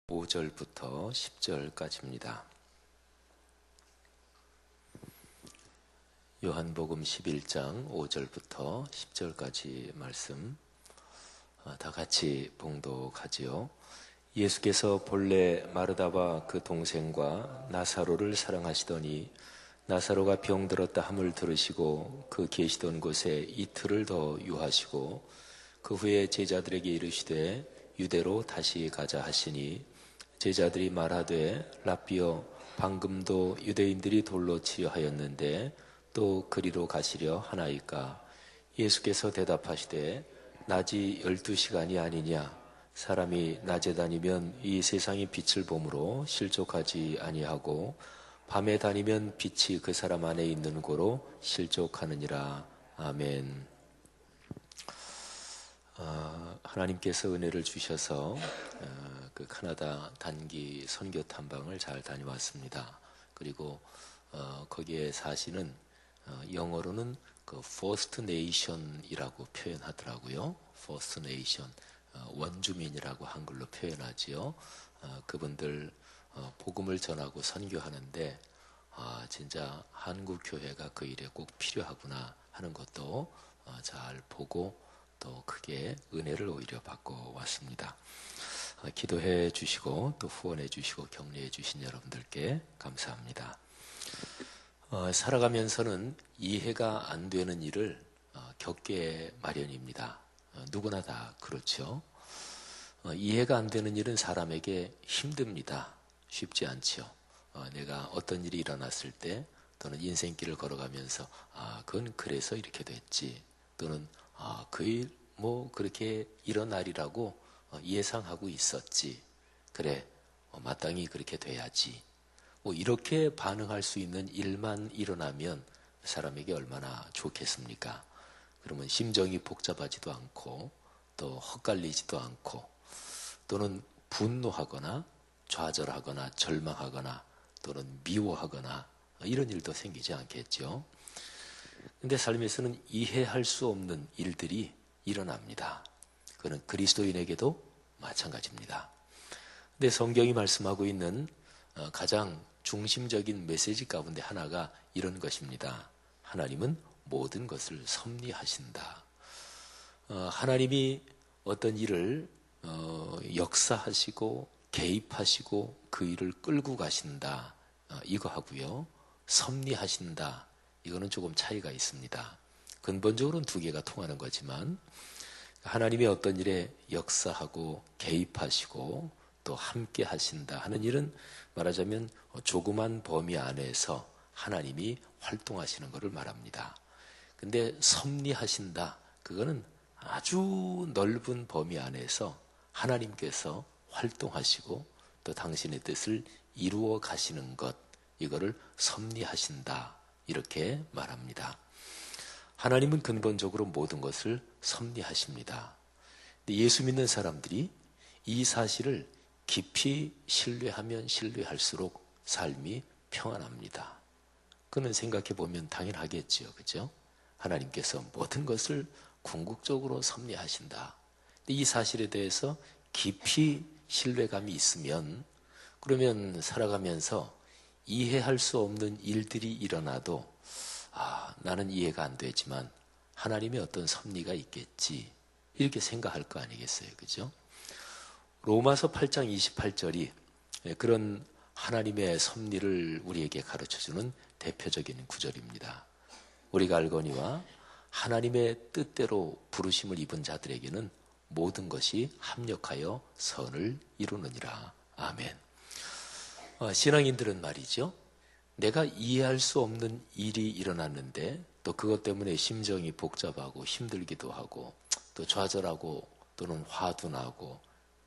5절부터 10절까지입니다. 요한복음 11장 5절부터 10절까지 말씀 다 같이 봉독하지요. 예수께서 본래 마르다와 그 동생과 나사로를 사랑하시더니 나사로가 병들었다 함을 들으시고 그 계시던 곳에 이틀을 더 유하시고 그 후에 제자들에게 이르시되 유대로 다시 가자 하시니 제자들이 말하되 랍비여 방금도 유대인들이 돌로 치려 하였는데 또 그리로 가시려 하나이까. 예수께서 대답하시되 낮이 12시간이 아니냐. 사람이 낮에 다니면 이 세상의 빛을 보므로 실족하지 아니하고 밤에 다니면 빛이 그 사람 안에 있는 고로 실족하느니라. 아멘. 하나님께서 은혜를 주셔서 그 캐나다 단기 선교 탐방을 잘 다녀왔습니다. 그리고 거기에 사시는 영어로는 그 First Nation이라고 표현하더라고요. First Nation, 원주민이라고 한글로 표현하지요. 그분들 복음을 전하고 선교하는데 진짜 한국 교회가 그 일에 꼭 필요하구나 하는 것도 잘 보고 또 크게 은혜를 오히려 받고 왔습니다. 기도해 주시고 또 후원해 주시고 격려해 주신 여러분들께 감사합니다. 살아가면서는 이해가 안 되는 일을 겪게 마련입니다. 누구나 다 그렇죠. 이해가 안 되는 일은 사람에게 힘듭니다. 쉽지 않죠. 내가 어떤 일이 일어났을 때 또는 인생길을 걸어가면서 그건 그래서 이렇게 됐지, 또는 그 일 그렇게 일어나리라고 예상하고 있었지, 그래 마땅히 그렇게 돼야지, 이렇게 반응할 수 있는 일만 일어나면 사람에게 얼마나 좋겠습니까? 그러면 심정이 복잡하지도 않고 또 헛갈리지도 않고 또는 분노하거나 좌절하거나 절망하거나 또는 미워하거나 이런 일도 생기지 않겠죠. 근데 삶에서는 이해할 수 없는 일들이 일어납니다. 그건 그리스도인에게도 마찬가지입니다. 근데 성경이 말씀하고 있는 가장 중심적인 메시지 가운데 하나가 이런 것입니다. 하나님은 모든 것을 섭리하신다. 하나님이 어떤 일을 역사하시고 개입하시고 그 일을 끌고 가신다, 이거 하고요, 섭리하신다, 이거는 조금 차이가 있습니다. 근본적으로는 두 개가 통하는 거지만 하나님이 어떤 일에 역사하고 개입하시고 또 함께 하신다 하는 일은 말하자면 조그만 범위 안에서 하나님이 활동하시는 것을 말합니다. 근데 섭리하신다, 그거는 아주 넓은 범위 안에서 하나님께서 활동하시고 또 당신의 뜻을 이루어 가시는 것, 이거를 섭리하신다, 이렇게 말합니다. 하나님은 근본적으로 모든 것을 섭리하십니다. 예수 믿는 사람들이 이 사실을 깊이 신뢰하면 신뢰할수록 삶이 평안합니다. 그는 생각해 보면 당연하겠지요, 그죠? 하나님께서 모든 것을 궁극적으로 섭리하신다. 이 사실에 대해서 깊이 신뢰감이 있으면, 그러면 살아가면서 이해할 수 없는 일들이 일어나도 나는 이해가 안 되지만 하나님의 어떤 섭리가 있겠지, 이렇게 생각할 거 아니겠어요, 그죠? 로마서 8장 28절이 그런 하나님의 섭리를 우리에게 가르쳐주는 대표적인 구절입니다. 우리가 알거니와 하나님의 뜻대로 부르심을 입은 자들에게는 모든 것이 합력하여 선을 이루느니라. 아멘. 신앙인들은 말이죠, 내가 이해할 수 없는 일이 일어났는데 또 그것 때문에 심정이 복잡하고 힘들기도 하고 또 좌절하고 또는 화도 나고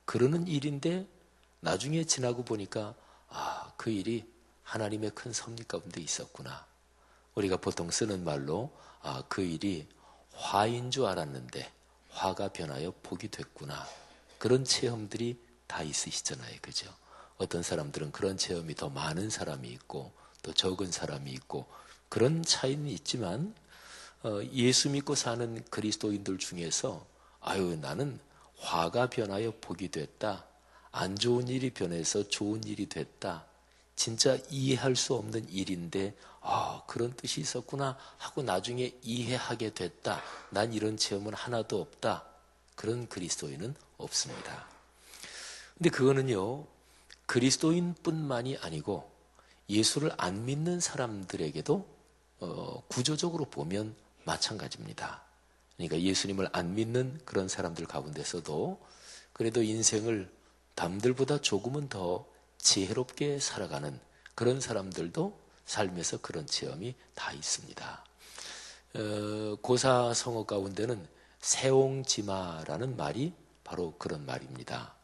그러는 일인데 나중에 지나고 보니까 그 일이 하나님의 큰 섭리 가운데 있었구나. 우리가 보통 쓰는 말로 그 일이 화인 줄 알았는데 화가 변하여 복이 됐구나. 그런 체험들이 다 있으시잖아요, 그죠? 어떤 사람들은 그런 체험이 더 많은 사람이 있고 또 적은 사람이 있고 그런 차이는 있지만 예수 믿고 사는 그리스도인들 중에서 나는 화가 변하여 복이 됐다, 안 좋은 일이 변해서 좋은 일이 됐다. 진짜 이해할 수 없는 일인데 그런 뜻이 있었구나 하고 나중에 이해하게 됐다. 난 이런 체험은 하나도 없다. 그런 그리스도인은 없습니다. 근데 그거는요, 그리스도인뿐만이 아니고 예수를 안 믿는 사람들에게도 구조적으로 보면 마찬가지입니다. 그러니까 예수님을 안 믿는 그런 사람들 가운데서도 그래도 인생을 남들보다 조금은 더 지혜롭게 살아가는 그런 사람들도 삶에서 그런 체험이 다 있습니다. 고사성어 가운데는 세옹지마라는 말이 바로 그런 말입니다.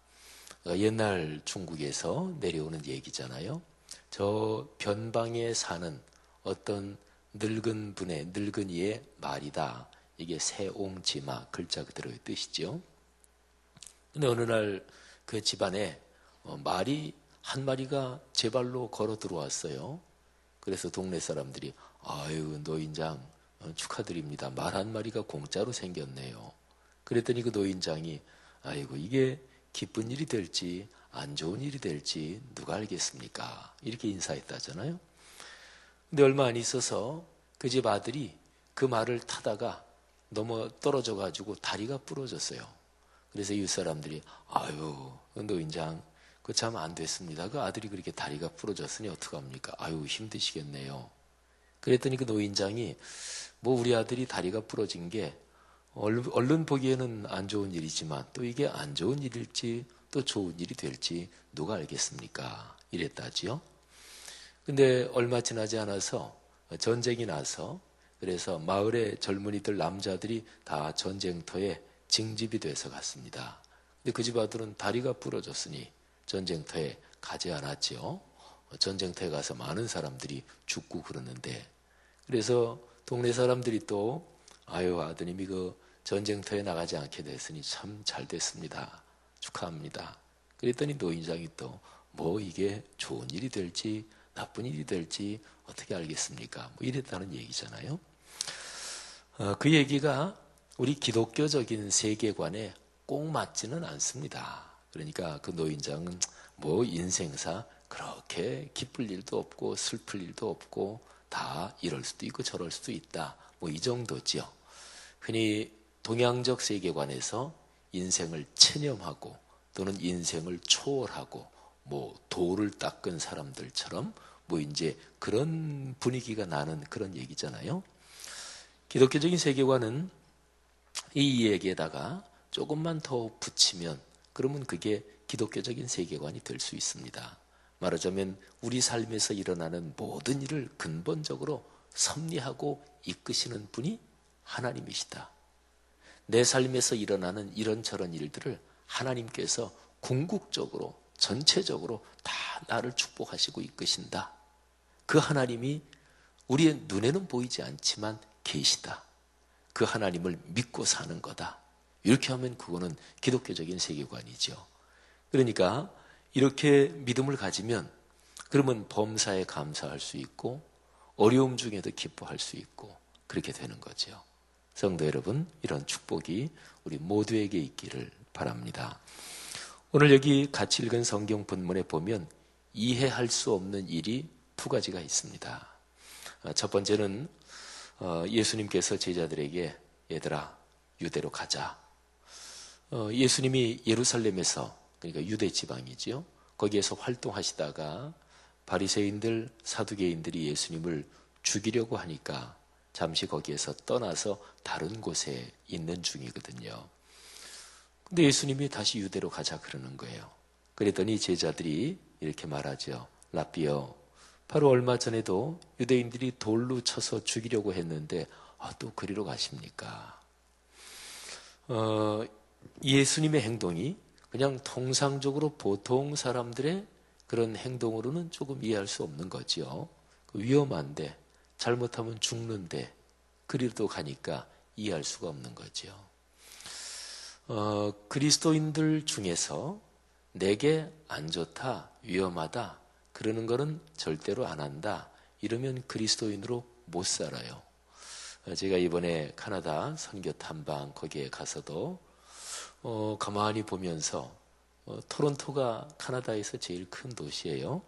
옛날 중국에서 내려오는 얘기잖아요. 저 변방에 사는 어떤 늙은 분의 늙은이의 말이다. 이게 세옹지마 글자 그대로의 뜻이죠. 근데 어느 날 그 집안에 말이 한 마리가 제 발로 걸어 들어왔어요. 그래서 동네 사람들이 아유 노인장 축하드립니다. 말 한 마리가 공짜로 생겼네요. 그랬더니 그 노인장이 아이고 이게 기쁜 일이 될지 안 좋은 일이 될지 누가 알겠습니까? 이렇게 인사했다잖아요. 근데 얼마 안 있어서 그 집 아들이 그 말을 타다가 넘어 떨어져 가지고 다리가 부러졌어요. 그래서 이웃 사람들이 아유 노인장 그 참 안 됐습니다. 그 아들이 그렇게 다리가 부러졌으니 어떡합니까? 아유 힘드시겠네요. 그랬더니 그 노인장이 뭐 우리 아들이 다리가 부러진 게 얼른 보기에는 안 좋은 일이지만 또 이게 안 좋은 일일지 또 좋은 일이 될지 누가 알겠습니까? 이랬다지요. 근데 얼마 지나지 않아서 전쟁이 나서 그래서 마을의 젊은이들 남자들이 다 전쟁터에 징집이 돼서 갔습니다. 근데 그 집 아들은 다리가 부러졌으니 전쟁터에 가지 않았지요. 전쟁터에 가서 많은 사람들이 죽고 그러는데 그래서 동네 사람들이 또 아유 아드님이 그 전쟁터에 나가지 않게 됐으니 참 잘 됐습니다. 축하합니다. 그랬더니 노인장이 또 뭐 이게 좋은 일이 될지 나쁜 일이 될지 어떻게 알겠습니까? 뭐 이랬다는 얘기잖아요. 그 얘기가 우리 기독교적인 세계관에 꼭 맞지는 않습니다. 그러니까 그 노인장은 뭐 인생사 그렇게 기쁠 일도 없고 슬플 일도 없고 다 이럴 수도 있고 저럴 수도 있다. 뭐 이 정도지요. 흔히 동양적 세계관에서 인생을 체념하고 또는 인생을 초월하고 뭐 도를 닦은 사람들처럼 뭐 이제 그런 분위기가 나는 그런 얘기잖아요. 기독교적인 세계관은 이 얘기에다가 조금만 더 붙이면 그러면 그게 기독교적인 세계관이 될 수 있습니다. 말하자면 우리 삶에서 일어나는 모든 일을 근본적으로 섭리하고 이끄시는 분이 하나님이시다. 내 삶에서 일어나는 이런저런 일들을 하나님께서 궁극적으로 전체적으로 다 나를 축복하시고 이끄신다. 그 하나님이 우리의 눈에는 보이지 않지만 계시다. 그 하나님을 믿고 사는 거다. 이렇게 하면 그거는 기독교적인 세계관이죠. 그러니까 이렇게 믿음을 가지면 그러면 범사에 감사할 수 있고 어려움 중에도 기뻐할 수 있고 그렇게 되는 거죠. 성도 여러분, 이런 축복이 우리 모두에게 있기를 바랍니다. 오늘 여기 같이 읽은 성경 본문에 보면 이해할 수 없는 일이 두 가지가 있습니다. 첫 번째는 예수님께서 제자들에게 얘들아 유대로 가자. 예수님이 예루살렘에서 그러니까 유대 지방이지요. 거기에서 활동하시다가 바리새인들 사두개인들이 예수님을 죽이려고 하니까 잠시 거기에서 떠나서 다른 곳에 있는 중이거든요. 근데 예수님이 다시 유대로 가자 그러는 거예요. 그랬더니 제자들이 이렇게 말하죠. 라삐여, 바로 얼마 전에도 유대인들이 돌로 쳐서 죽이려고 했는데 또 그리로 가십니까? 예수님의 행동이 그냥 통상적으로 보통 사람들의 그런 행동으로는 조금 이해할 수 없는 거지요. 위험한데 잘못하면 죽는데 그리로 가니까 이해할 수가 없는 거죠. 그리스도인들 중에서 내게 안 좋다, 위험하다 그러는 거는 절대로 안 한다. 이러면 그리스도인으로 못 살아요. 제가 이번에 카나다 선교 탐방 거기에 가서도 가만히 보면서 토론토가 카나다에서 제일 큰 도시예요.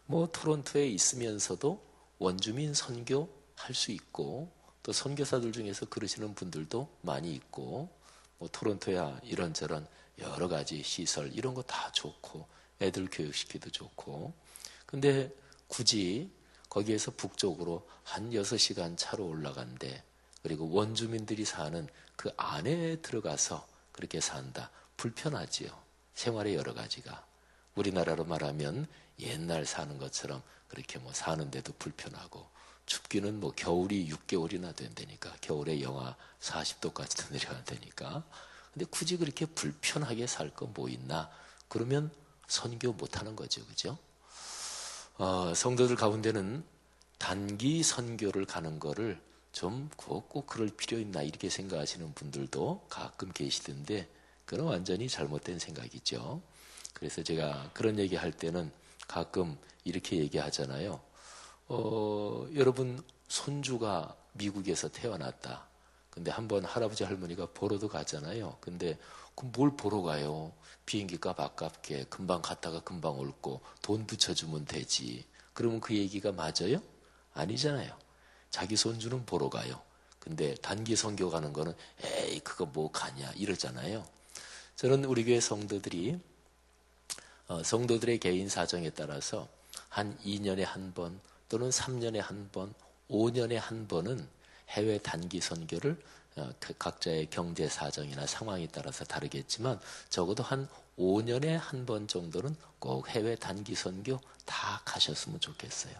뭐 토론토에 있으면서도 원주민 선교할 수 있고 또 선교사들 중에서 그러시는 분들도 많이 있고 뭐 토론토야 이런저런 여러 가지 시설 이런 거 다 좋고 애들 교육시키도 좋고 근데 굳이 거기에서 북쪽으로 한 6시간 차로 올라간대. 그리고 원주민들이 사는 그 안에 들어가서 그렇게 산다. 불편하지요. 생활의 여러 가지가. 우리나라로 말하면 옛날 사는 것처럼 그렇게 뭐 사는데도 불편하고 춥기는 뭐 겨울이 6개월이나 된다니까. 겨울에 영하 40도까지도 내려간다니까. 근데 굳이 그렇게 불편하게 살 거 뭐 있나? 그러면 선교 못 하는 거죠. 그죠? 성도들 가운데는 단기 선교를 가는 거를 좀 꼭 그럴 필요 있나 이렇게 생각하시는 분들도 가끔 계시던데 그건 완전히 잘못된 생각이죠. 그래서 제가 그런 얘기 할 때는 가끔 이렇게 얘기하잖아요. 여러분 손주가 미국에서 태어났다. 근데 한번 할아버지 할머니가 보러도 가잖아요. 근데 그럼 뭘 보러 가요? 비행기 값 아깝게 금방 갔다가 금방 올 거 돈 붙여주면 되지. 그러면 그 얘기가 맞아요? 아니잖아요. 자기 손주는 보러 가요. 근데 단기 선교 가는 거는 에이 그거 뭐 가냐 이러잖아요. 저는 우리 교회 성도들이 성도들의 개인 사정에 따라서 한 2년에 한 번 또는 3년에 한 번, 5년에 한 번은 해외 단기 선교를 각자의 경제 사정이나 상황에 따라서 다르겠지만 적어도 한 5년에 한 번 정도는 꼭 해외 단기 선교 다 가셨으면 좋겠어요.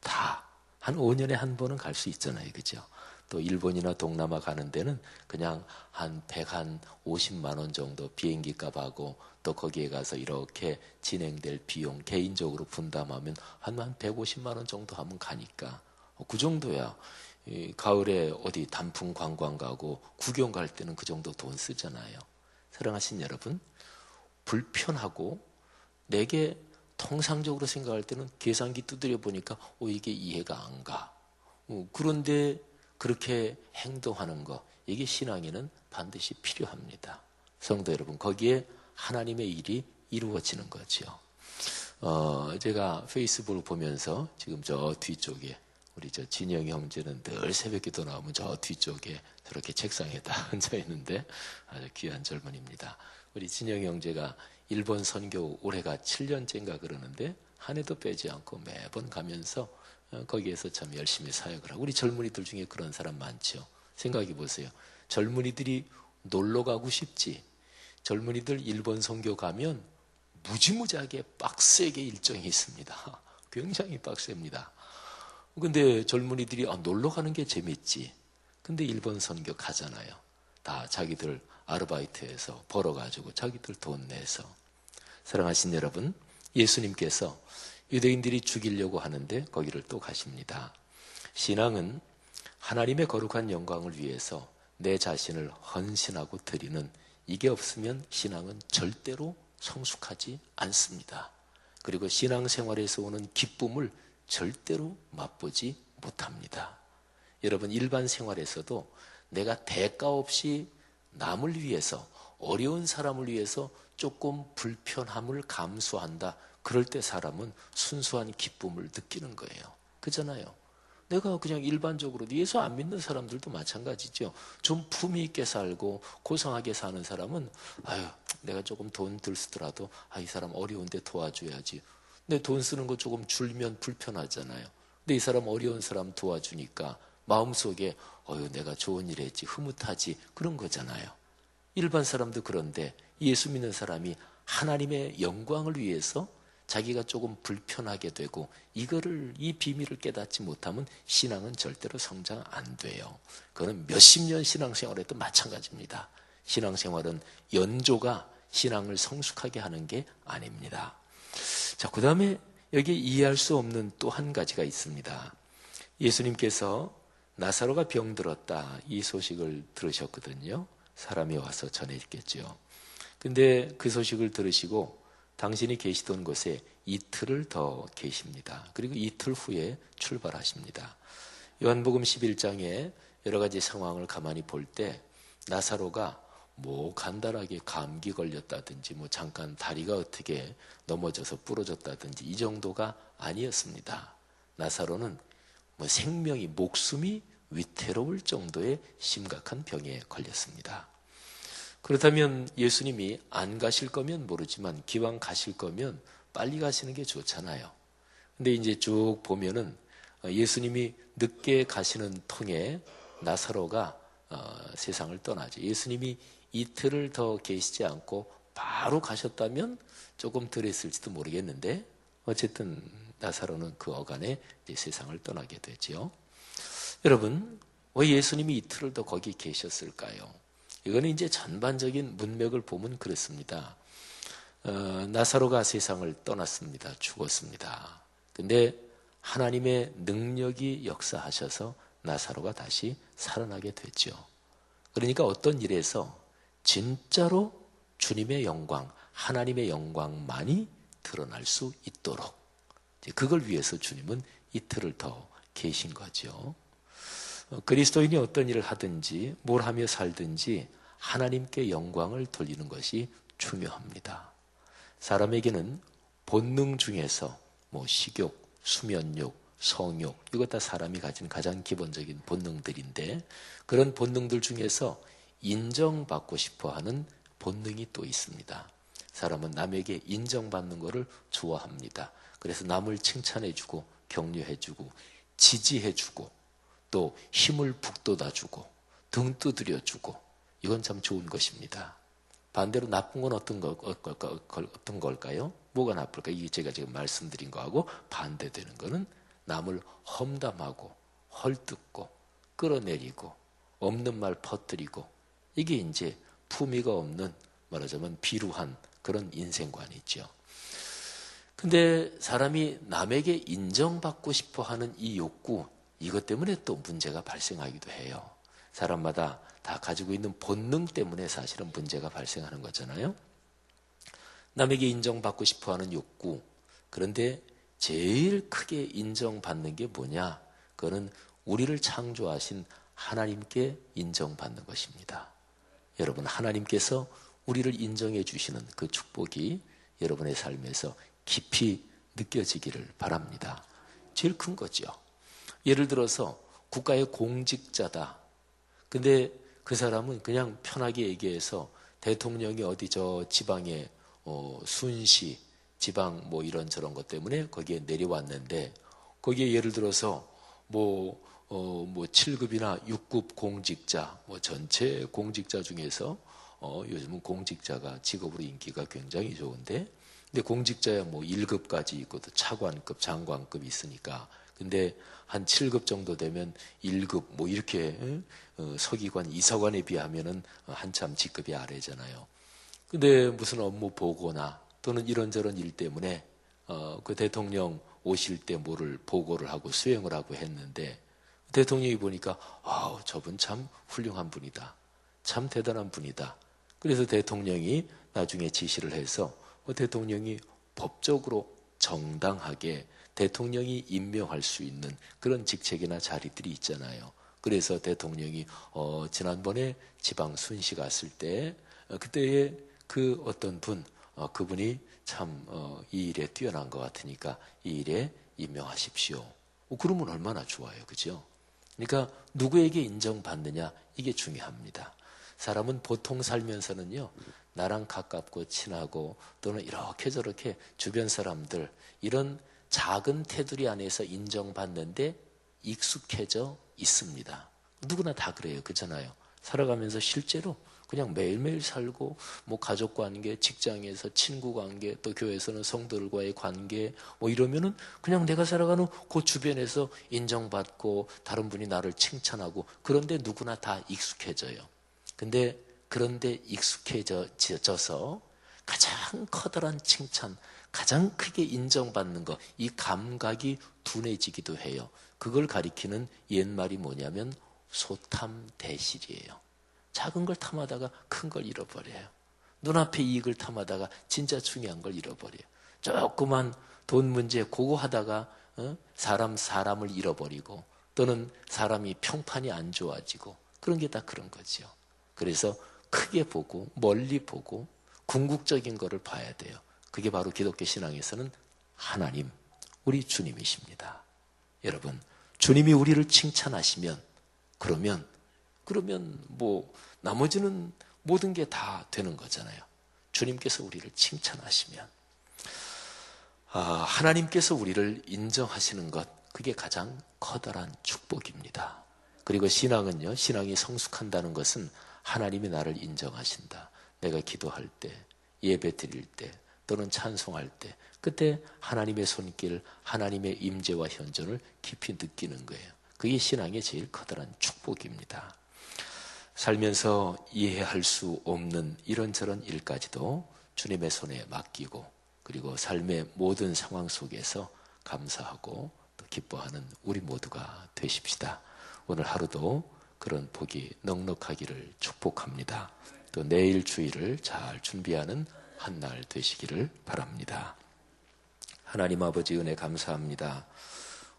다. 한 5년에 한 번은 갈 수 있잖아요. 그죠? 또 일본이나 동남아 가는 데는 그냥 한 150만 원 정도 비행기 값하고 또 거기에 가서 이렇게 진행될 비용 개인적으로 분담하면 한 150만 원 정도 하면 가니까 그 정도야. 가을에 어디 단풍 관광 가고 구경 갈 때는 그 정도 돈 쓰잖아요. 사랑하신 여러분, 불편하고 내게 통상적으로 생각할 때는 계산기 두드려 보니까 이게 이해가 안 가. 그런데 그렇게 행동하는 거 이게 신앙에는 반드시 필요합니다. 성도 여러분, 거기에 하나님의 일이 이루어지는 거죠. 제가 페이스북을 보면서 지금 저 뒤쪽에 우리 저 진영이 형제는 늘 새벽기도 나오면 저 뒤쪽에 저렇게 책상에다 앉아 있는데 아주 귀한 젊은입니다. 우리 진영이 형제가 일본 선교 올해가 7년째인가 그러는데 한 해도 빼지 않고 매번 가면서 거기에서 참 열심히 사역을 하고 우리 젊은이들 중에 그런 사람 많죠. 생각해 보세요. 젊은이들이 놀러 가고 싶지. 젊은이들 일본 선교 가면 무지무지하게 빡세게 일정이 있습니다. 굉장히 빡셉니다. 근데 젊은이들이 놀러 가는 게 재밌지. 근데 일본 선교 가잖아요. 다 자기들 아르바이트해서 벌어가지고 자기들 돈 내서. 사랑하신 여러분, 예수님께서 유대인들이 죽이려고 하는데 거기를 또 가십니다. 신앙은 하나님의 거룩한 영광을 위해서 내 자신을 헌신하고 드리는 이게 없으면 신앙은 절대로 성숙하지 않습니다. 그리고 신앙생활에서 오는 기쁨을 절대로 맛보지 못합니다. 여러분 일반 생활에서도 내가 대가 없이 남을 위해서 어려운 사람을 위해서 조금 불편함을 감수한다. 그럴 때 사람은 순수한 기쁨을 느끼는 거예요. 그잖아요. 내가 그냥 일반적으로 예수 안 믿는 사람들도 마찬가지죠. 좀 품위 있게 살고 고상하게 사는 사람은 내가 조금 돈 들 쓰더라도 이 사람 어려운데 도와줘야지. 근데 돈 쓰는 거 조금 줄면 불편하잖아요. 근데 이 사람 어려운 사람 도와주니까 마음속에 내가 좋은 일 했지 흐뭇하지 그런 거잖아요. 일반 사람도 그런데 예수 믿는 사람이 하나님의 영광을 위해서 자기가 조금 불편하게 되고 이 비밀을 깨닫지 못하면 신앙은 절대로 성장 안 돼요. 그거는 몇십 년 신앙생활에도 마찬가지입니다. 신앙생활은 연조가 신앙을 성숙하게 하는 게 아닙니다. 자, 그 다음에 여기 이해할 수 없는 또 한 가지가 있습니다. 예수님께서 나사로가 병들었다 이 소식을 들으셨거든요. 사람이 와서 전했겠죠. 근데 그 소식을 들으시고 당신이 계시던 곳에 이틀을 더 계십니다. 그리고 이틀 후에 출발하십니다. 요한복음 11장에 여러 가지 상황을 가만히 볼 때 나사로가 뭐 간단하게 감기 걸렸다든지 뭐 잠깐 다리가 어떻게 넘어져서 부러졌다든지 이 정도가 아니었습니다. 나사로는 뭐 생명이 목숨이 위태로울 정도의 심각한 병에 걸렸습니다. 그렇다면 예수님이 안 가실 거면 모르지만 기왕 가실 거면 빨리 가시는 게 좋잖아요. 근데 이제 쭉 보면은 예수님이 늦게 가시는 통에 나사로가 세상을 떠나죠. 예수님이 이틀을 더 계시지 않고 바로 가셨다면 조금 덜 했을지도 모르겠는데 어쨌든 나사로는 그 어간에 이제 세상을 떠나게 되죠. 여러분, 왜 예수님이 이틀을 더 거기 계셨을까요? 이거는 이제 전반적인 문맥을 보면 그렇습니다. 나사로가 세상을 떠났습니다. 죽었습니다. 근데 하나님의 능력이 역사하셔서 나사로가 다시 살아나게 됐죠. 그러니까 어떤 일에서 진짜로 주님의 영광, 하나님의 영광만이 드러날 수 있도록 그걸 위해서 주님은 이틀을 더 계신 거죠. 그리스도인이 어떤 일을 하든지 뭘 하며 살든지 하나님께 영광을 돌리는 것이 중요합니다. 사람에게는 본능 중에서 뭐 식욕, 수면욕, 성욕 이것 다 사람이 가진 가장 기본적인 본능들인데 그런 본능들 중에서 인정받고 싶어하는 본능이 또 있습니다. 사람은 남에게 인정받는 것을 좋아합니다. 그래서 남을 칭찬해주고 격려해주고 지지해주고 또 힘을 북돋아주고 등 두드려주고 이건 참 좋은 것입니다. 반대로 나쁜 건 어떤 걸까요? 뭐가 나쁠까? 이게 제가 지금 말씀드린 거하고 반대되는 거는 남을 험담하고 헐뜯고 끌어내리고 없는 말 퍼뜨리고 이게 이제 품위가 없는 말하자면 비루한 그런 인생관이죠. 근데 사람이 남에게 인정받고 싶어하는 이 욕구 이것 때문에 또 문제가 발생하기도 해요. 사람마다 다 가지고 있는 본능 때문에 사실은 문제가 발생하는 거잖아요. 남에게 인정받고 싶어하는 욕구. 그런데 제일 크게 인정받는 게 뭐냐? 그거는 우리를 창조하신 하나님께 인정받는 것입니다. 여러분, 하나님께서 우리를 인정해 주시는 그 축복이 여러분의 삶에서 깊이 느껴지기를 바랍니다. 제일 큰 거죠. 예를 들어서 국가의 공직자다. 근데 그 사람은 그냥 편하게 얘기해서 대통령이 어디 저 지방에 순시, 지방 뭐 이런저런 것 때문에 거기에 내려왔는데 거기에 예를 들어서 뭐 7급이나 6급 공직자, 뭐 전체 공직자 중에서 요즘은 공직자가 직업으로 인기가 굉장히 좋은데 근데 공직자야 뭐 1급까지 있고 또 차관급, 장관급 있으니까 근데 한 7급 정도 되면 1급 뭐 이렇게 서기관, 이사관에 비하면은 한참 직급이 아래잖아요. 근데 무슨 업무 보고나 또는 이런저런 일 때문에 그 대통령 오실 때 뭐를 보고를 하고 수행을 하고 했는데 대통령이 보니까 저분 참 훌륭한 분이다. 참 대단한 분이다. 그래서 대통령이 나중에 지시를 해서 대통령이 법적으로 정당하게 대통령이 임명할 수 있는 그런 직책이나 자리들이 있잖아요. 그래서 대통령이 지난번에 지방 순시 갔을 때 그때에 그 어떤 분 그분이 참 이 일에 뛰어난 것 같으니까 이 일에 임명하십시오. 그러면 얼마나 좋아요. 그죠? 그러니까 누구에게 인정받느냐 이게 중요합니다. 사람은 보통 살면서는요. 나랑 가깝고 친하고 또는 이렇게 저렇게 주변 사람들 이런 작은 테두리 안에서 인정받는데 익숙해져 있습니다. 누구나 다 그래요. 그렇잖아요. 살아가면서 실제로 그냥 매일매일 살고 뭐 가족 관계, 직장에서 친구 관계, 또 교회에서는 성도들과의 관계 뭐 이러면은 그냥 내가 살아가는 그 주변에서 인정받고 다른 분이 나를 칭찬하고 그런데 누구나 다 익숙해져요. 근데 그런데 익숙해져서 가장 커다란 칭찬, 가장 크게 인정받는 것, 이 감각이 둔해지기도 해요. 그걸 가리키는 옛말이 뭐냐면 소탐대실이에요. 작은 걸 탐하다가 큰 걸 잃어버려요. 눈앞의 이익을 탐하다가 진짜 중요한 걸 잃어버려요. 조그만 돈 문제 그거 하다가 사람을 잃어버리고 또는 사람이 평판이 안 좋아지고 그런 게 다 그런 거죠. 그래서 크게 보고 멀리 보고 궁극적인 것을 봐야 돼요. 그게 바로 기독교 신앙에서는 하나님, 우리 주님이십니다. 여러분, 주님이 우리를 칭찬하시면 그러면 뭐 나머지는 모든 게 다 되는 거잖아요. 주님께서 우리를 칭찬하시면 하나님께서 우리를 인정하시는 것, 그게 가장 커다란 축복입니다. 그리고 신앙은요, 신앙이 성숙한다는 것은 하나님이 나를 인정하신다. 내가 기도할 때, 예배 드릴 때, 또는 찬송할 때, 그때 하나님의 손길, 하나님의 임재와 현존을 깊이 느끼는 거예요. 그게 신앙의 제일 커다란 축복입니다. 살면서 이해할 수 없는 이런저런 일까지도 주님의 손에 맡기고, 그리고 삶의 모든 상황 속에서 감사하고 또 기뻐하는 우리 모두가 되십시다. 오늘 하루도 그런 복이 넉넉하기를 축복합니다. 또 내일 주일을 잘 준비하는 한 날 되시기를 바랍니다. 하나님 아버지 은혜 감사합니다.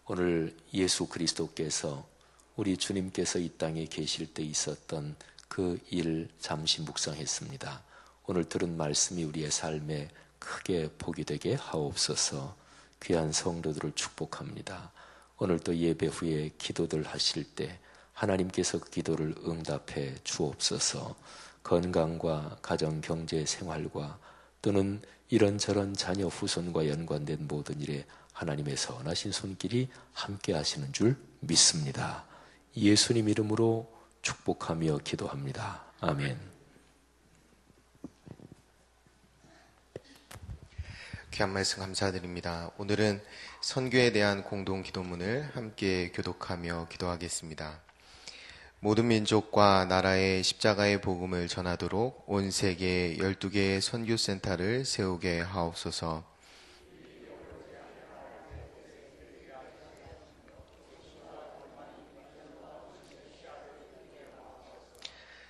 오늘 예수 그리스도께서 우리 주님께서 이 땅에 계실 때 있었던 그 일 잠시 묵상했습니다. 오늘 들은 말씀이 우리의 삶에 크게 복이 되게 하옵소서. 귀한 성도들을 축복합니다. 오늘 또 예배 후에 기도들 하실 때 하나님께서 그 기도를 응답해 주옵소서. 건강과 가정, 경제, 생활과 또는 이런저런 자녀 후손과 연관된 모든 일에 하나님의 선하신 손길이 함께 하시는 줄 믿습니다. 예수님 이름으로 축복하며 기도합니다. 아멘. 귀한 말씀 감사드립니다. 오늘은 선교에 대한 공동 기도문을 함께 교독하며 기도하겠습니다. 모든 민족과 나라의 십자가의 복음을 전하도록 온 세계에 12개의 선교센터를 세우게 하옵소서.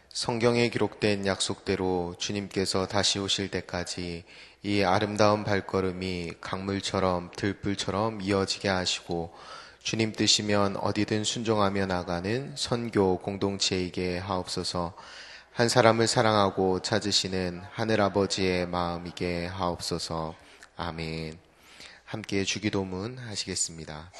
성경에 기록된 약속대로 주님께서 다시 오실 때까지 이 아름다운 발걸음이 강물처럼 들불처럼 이어지게 하시고 주님 뜻이면 어디든 순종하며 나가는 선교 공동체이게 하옵소서. 한 사람을 사랑하고 찾으시는 하늘아버지의 마음이게 하옵소서. 아멘. 함께 주기도문 하시겠습니다.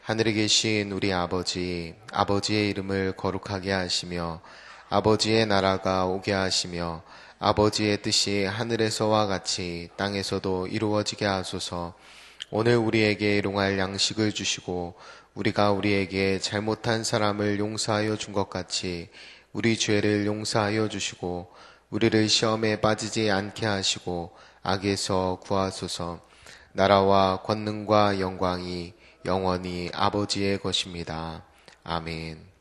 하늘에 계신 우리 아버지, 아버지의 이름을 거룩하게 하시며 아버지의 나라가 오게 하시며 아버지의 뜻이 하늘에서와 같이 땅에서도 이루어지게 하소서. 오늘 우리에게 일용할 양식을 주시고 우리가 우리에게 잘못한 사람을 용서하여 준 것 같이 우리 죄를 용서하여 주시고 우리를 시험에 빠지지 않게 하시고 악에서 구하소서. 나라와 권능과 영광이 영원히 아버지의 것입니다. 아멘.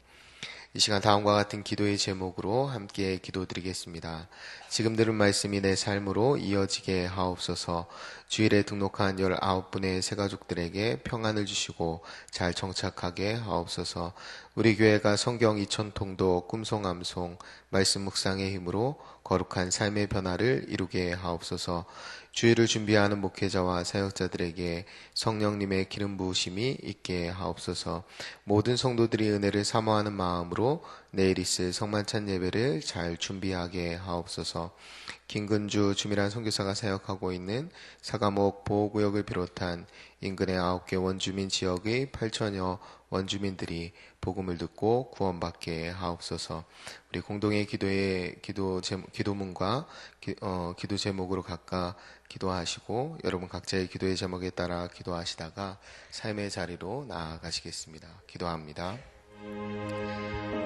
이 시간 다음과 같은 기도의 제목으로 함께 기도드리겠습니다. 지금 들은 말씀이 내 삶으로 이어지게 하옵소서. 주일에 등록한 19분의 새가족들에게 평안을 주시고 잘 정착하게 하옵소서. 우리 교회가 성경 2000통도 꿈송암송 말씀 묵상의 힘으로 거룩한 삶의 변화를 이루게 하옵소서. 주일을 준비하는 목회자와 사역자들에게 성령님의 기름 부으심이 있게 하옵소서. 모든 성도들이 은혜를 사모하는 마음으로 내일 있을 성만찬 예배를 잘 준비하게 하옵소서. 김근주 주미란 선교사가 사역하고 있는 사과목 보호구역을 비롯한 인근의 9개 원주민 지역의 8천여 원주민들이 복음을 듣고 구원받게 하옵소서. 우리 공동의 기도문과 기도 제목으로 각각 기도하시고 여러분 각자의 기도의 제목에 따라 기도하시다가 삶의 자리로 나아가시겠습니다. 기도합니다.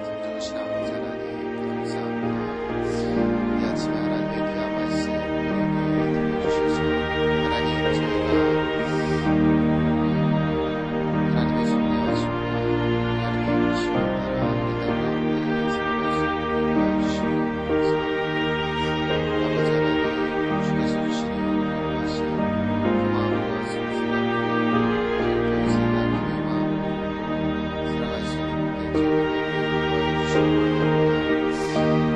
성주신 아버지 하나님 감사합니다. 이 아침에 하나님의 귀한 말씀 우리에게 들려주셔서 하나님 저희가 하나님의 섭리하시고 하나님의 이루심을 따라 우리 땅 가운데 살아갈 수 있게 도와주시고 감사합니다. 아버지 하나님 주께서 주시는 하신 그 마음과 생각을 생각 기도의 마음으로 살아갈 수 있는 저희에게 도와주시고